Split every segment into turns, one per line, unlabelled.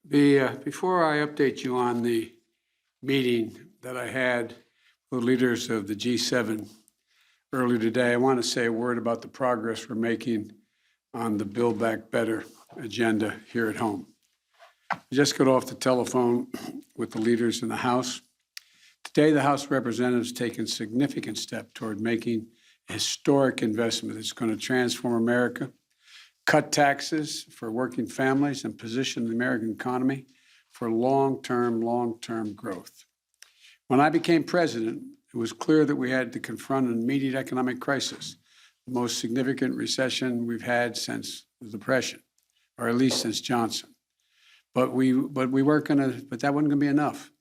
Before I update you on the meeting that I had with leaders of the G7 earlier today, I want to say a word about the progress we're making on the Build Back Better agenda here at home. I just got off the telephone with the leaders in the House. Today, the House of Representatives has taken a significant step toward making a historic investment that's going to transform America, cut taxes for working families, and position the American economy for long-term growth. When I became president, it was clear that we had to confront an immediate economic crisis, the most significant recession we've had since the Depression, or at least since Johnson. But that wasn't going to be enough.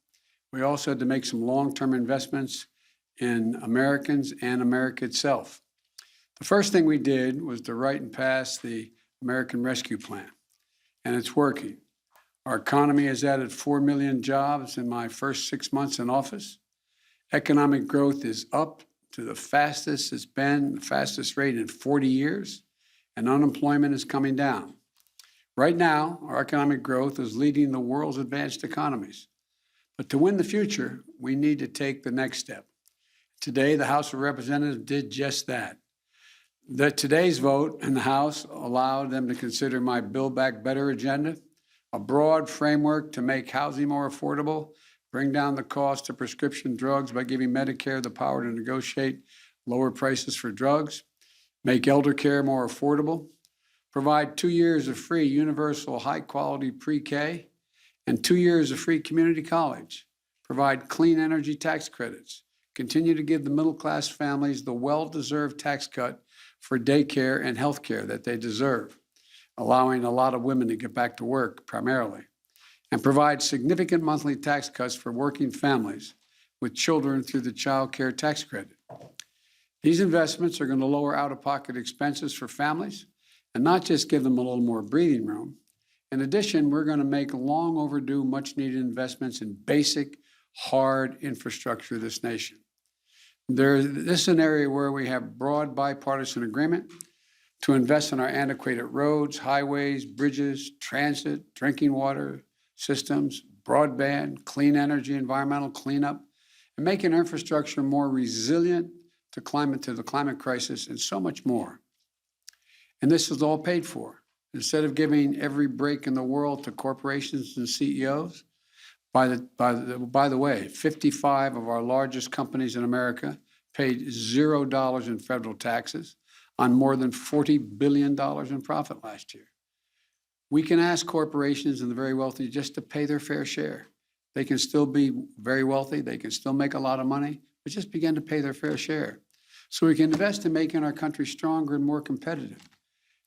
We also had to make some long-term investments in Americans and America itself. The first thing we did was to write and pass the American Rescue Plan, and it's working. Our economy has added 4 million jobs in my first 6 months in office. Economic growth is up to the fastest it's been, the fastest rate in 40 years, and unemployment is coming down. Right now, our economic growth is leading the world's advanced economies. But to win the future, we need to take the next step. Today, the House of Representatives did just that. Today's vote in the House allowed them to consider my Build Back Better agenda, a broad framework to make housing more affordable, bring down the cost of prescription drugs by giving Medicare the power to negotiate lower prices for drugs, make elder care more affordable, provide 2 years of free universal high-quality pre-K, and 2 years of free community college, provide clean energy tax credits, continue to give the middle-class families the well-deserved tax cut for daycare and health care that they deserve, allowing a lot of women to get back to work primarily, and provide significant monthly tax cuts for working families with children through the child care tax credit. These investments are going to lower out-of-pocket expenses for families and not just give them a little more breathing room. In addition, we're going to make long overdue, much-needed investments in basic, hard infrastructure of this nation. This is an area where we have broad bipartisan agreement to invest in our antiquated roads, highways, bridges, transit, drinking water systems, broadband, clean energy, environmental cleanup, and making our infrastructure more resilient to the climate crisis, and so much more. And this is all paid for. Instead of giving every break in the world to corporations and CEOs, by the way, 55 of our largest companies in America paid $0 in federal taxes on more than $40 billion in profit last year. We can ask corporations and the very wealthy just to pay their fair share. They can still be very wealthy, they can still make a lot of money, but just begin to pay their fair share. So we can invest in making our country stronger and more competitive,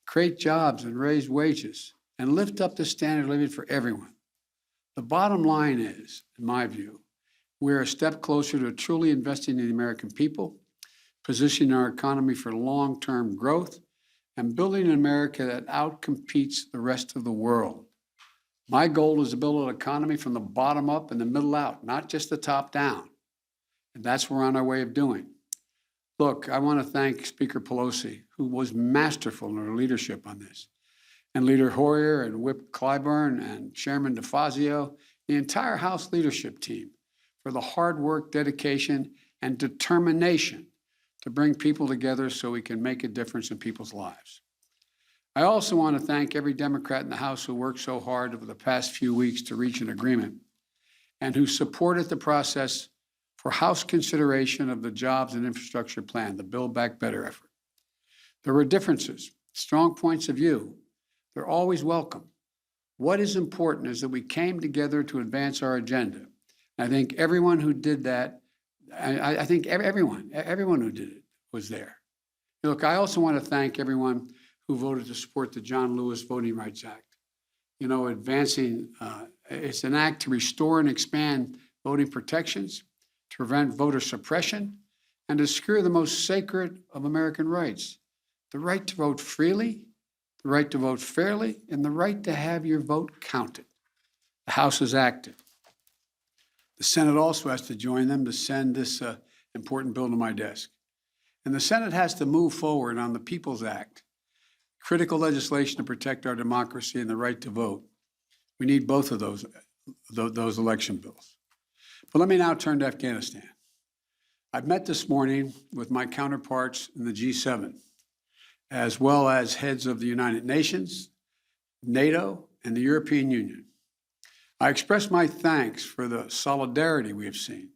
create jobs and raise wages, and lift up the standard of living for everyone. The bottom line is, in my view, we're a step closer to truly investing in the American people, positioning our economy for long-term growth, and building an America that outcompetes the rest of the world. My goal is to build an economy from the bottom up and the middle out, not just the top down. And that's what we're on our way of doing. Look, I want to thank Speaker Pelosi, who was masterful in her leadership on this, and Leader Hoyer and Whip Clyburn and Chairman DeFazio, the entire House leadership team, for the hard work, dedication, and determination to bring people together so we can make a difference in people's lives. I also want to thank every Democrat in the House who worked so hard over the past few weeks to reach an agreement and who supported the process for House consideration of the Jobs and Infrastructure Plan, the Build Back Better effort. There were differences, strong points of view. They're always welcome. What is important is that we came together to advance our agenda. And I think everyone who did that, I think everyone who did it was there. Look, I also want to thank everyone who voted to support the John Lewis Voting Rights Act. You know, it's an act to restore and expand voting protections, to prevent voter suppression, and to secure the most sacred of American rights, the right to vote freely, the right to vote fairly, and the right to have your vote counted. The House is active. The Senate also has to join them to send this important bill to my desk. And the Senate has to move forward on the People's Act, critical legislation to protect our democracy and the right to vote. We need both of those election bills. But let me now turn to Afghanistan. I've met this morning with my counterparts in the G7, as well as heads of the United Nations, NATO, and the European Union. I express my thanks for the solidarity we have seen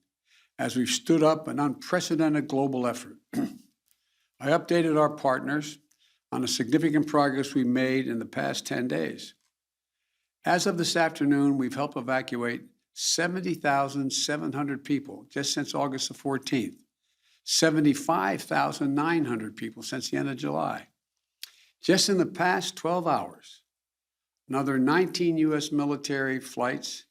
as we've stood up an unprecedented global effort. I updated our partners on the significant progress we made in the past 10 days. As of this afternoon, we've helped evacuate 70,700 people just since August the 14th, 75,900 people since the end of July. Just in the past 12 hours, another 19 U.S. military flights,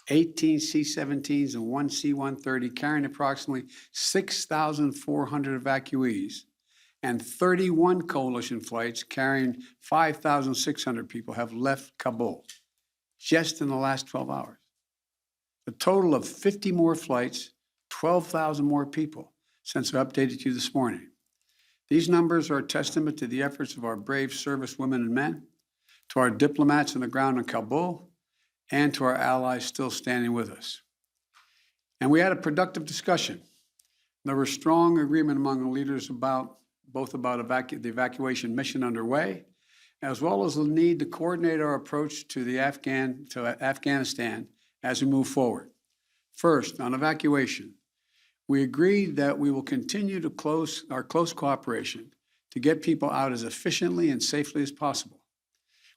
18 C-17s and 1 C-130 carrying approximately 6,400 evacuees, and 31 coalition flights carrying 5,600 people have left Kabul just in the last 12 hours. A total of 50 more flights, 12,000 more people since I updated you this morning. These numbers are a testament to the efforts of our brave service women and men, to our diplomats on the ground in Kabul, and to our allies still standing with us. And we had a productive discussion. There was strong agreement among the leaders about the evacuation mission underway, as well as the need to coordinate our approach to Afghanistan as we move forward. First, on evacuation, we agreed that we will continue to our close cooperation to get people out as efficiently and safely as possible.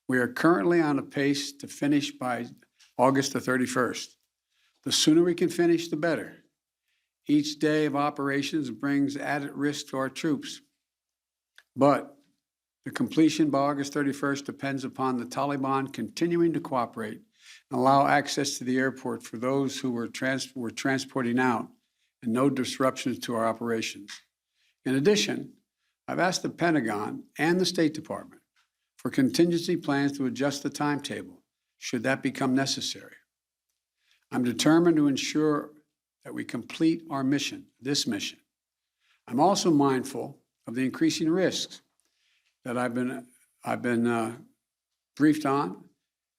We are currently on a pace to finish by August the 31st. The sooner we can finish, the better. Each day of operations brings added risk to our troops. But the completion by August 31st depends upon the Taliban continuing to cooperate and allow access to the airport for those who we're transporting out and no disruptions to our operations. In addition, I've asked the Pentagon and the State Department for contingency plans to adjust the timetable should that become necessary. I'm determined to ensure that we complete our mission, this mission. I'm also mindful of the increasing risks that I've been briefed on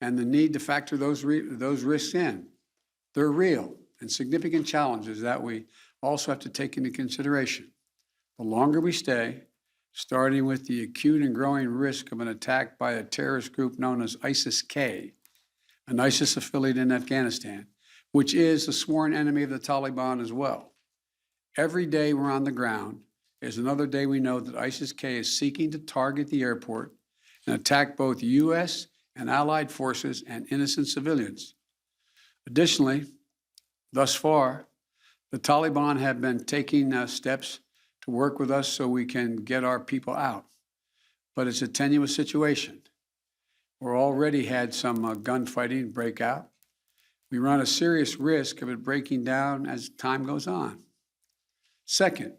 and the need to factor those risks in. They're real and significant challenges that we also have to take into consideration. The longer we stay, starting with the acute and growing risk of an attack by a terrorist group known as ISIS-K, an ISIS affiliate in Afghanistan, which is a sworn enemy of the Taliban as well. Every day we're on the ground is another day we know that ISIS-K is seeking to target the airport and attack both U.S. and allied forces and innocent civilians. Additionally, thus far, the Taliban have been taking steps to work with us so we can get our people out. But it's a tenuous situation. We're already had some gunfighting break out. We run a serious risk of it breaking down as time goes on. Second,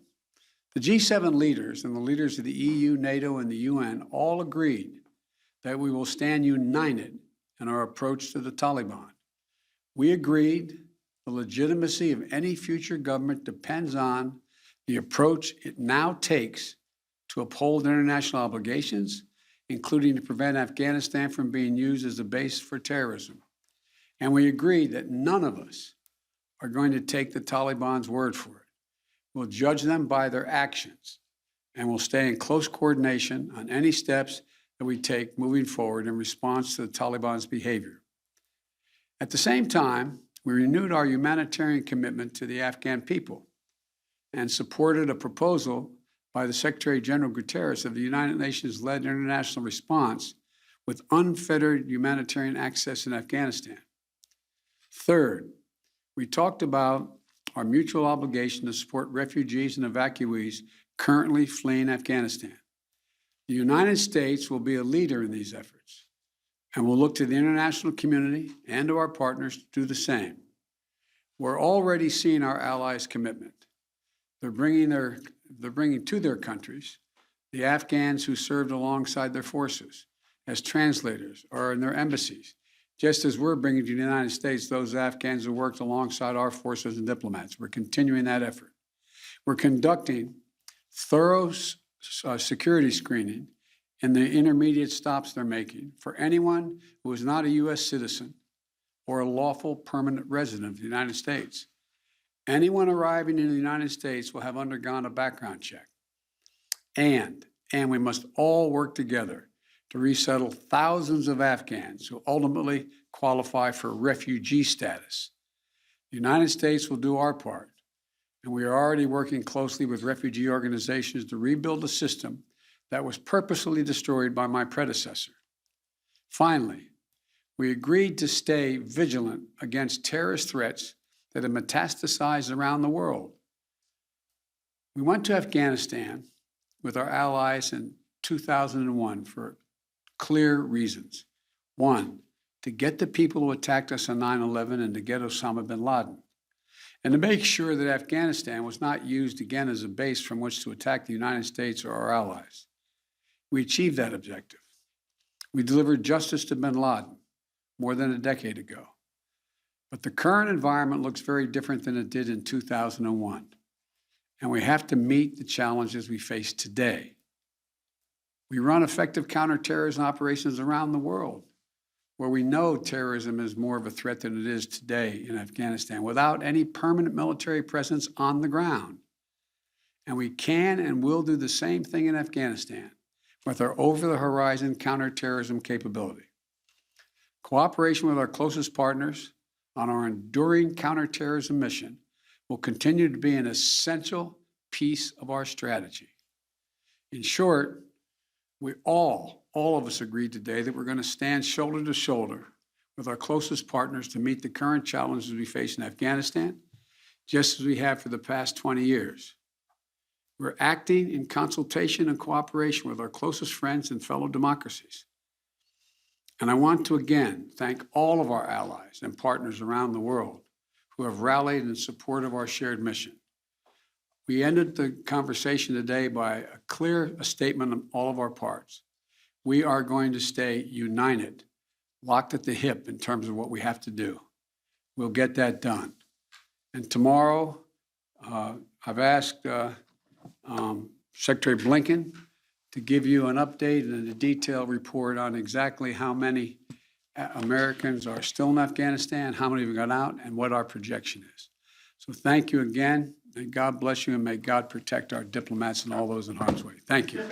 the G7 leaders and the leaders of the EU, NATO, and the UN all agreed that we will stand united in our approach to the Taliban. We agreed the legitimacy of any future government depends on the approach it now takes to uphold international obligations, including to prevent Afghanistan from being used as a base for terrorism. And we agreed that none of us are going to take the Taliban's word for it. We'll judge them by their actions, and we'll stay in close coordination on any steps that we take moving forward in response to the Taliban's behavior. At the same time, we renewed our humanitarian commitment to the Afghan people and supported a proposal by the Secretary General Guterres of the United Nations-led international response with unfettered humanitarian access in Afghanistan. Third, we talked about our mutual obligation to support refugees and evacuees currently fleeing Afghanistan. The United States will be a leader in these efforts, and we'll look to the international community and to our partners to do the same. We're already seeing our allies' commitment. They're bringing to their countries the Afghans who served alongside their forces as translators or in their embassies, just as we're bringing to the United States those Afghans who worked alongside our forces and diplomats. We're continuing that effort. We're conducting thorough security screening in the intermediate stops they're making for anyone who is not a U.S. citizen or a lawful permanent resident of the United States. Anyone arriving in the United States will have undergone a background check. And we must all work together to resettle thousands of Afghans who ultimately qualify for refugee status. The United States will do our part, and we are already working closely with refugee organizations to rebuild a system that was purposely destroyed by my predecessor. Finally, we agreed to stay vigilant against terrorist threats that have metastasized around the world. We went to Afghanistan with our allies in 2001 for clear reasons. One, to get the people who attacked us on 9/11 and to get Osama bin Laden, and to make sure that Afghanistan was not used again as a base from which to attack the United States or our allies. We achieved that objective. We delivered justice to bin Laden more than a decade ago. But the current environment looks very different than it did in 2001. And we have to meet the challenges we face today. We run effective counterterrorism operations around the world, where we know terrorism is more of a threat than it is today in Afghanistan, without any permanent military presence on the ground. And we can and will do the same thing in Afghanistan with our over-the-horizon counterterrorism capability. Cooperation with our closest partners on our enduring counterterrorism mission will continue to be an essential piece of our strategy. In short, we all of us agreed today that we're going to stand shoulder to shoulder with our closest partners to meet the current challenges we face in Afghanistan, just as we have for the past 20 years. We're acting in consultation and cooperation with our closest friends and fellow democracies. And I want to again thank all of our allies and partners around the world who have rallied in support of our shared mission. We ended the conversation today by a clear statement on all of our parts. We are going to stay united, locked at the hip in terms of what we have to do. We'll get that done. And tomorrow, I've asked Secretary Blinken to give you an update and a detailed report on exactly how many Americans are still in Afghanistan, how many have gone out, and what our projection is. So thank you again, and God bless you, and may God protect our diplomats and all those in harm's way. Thank you.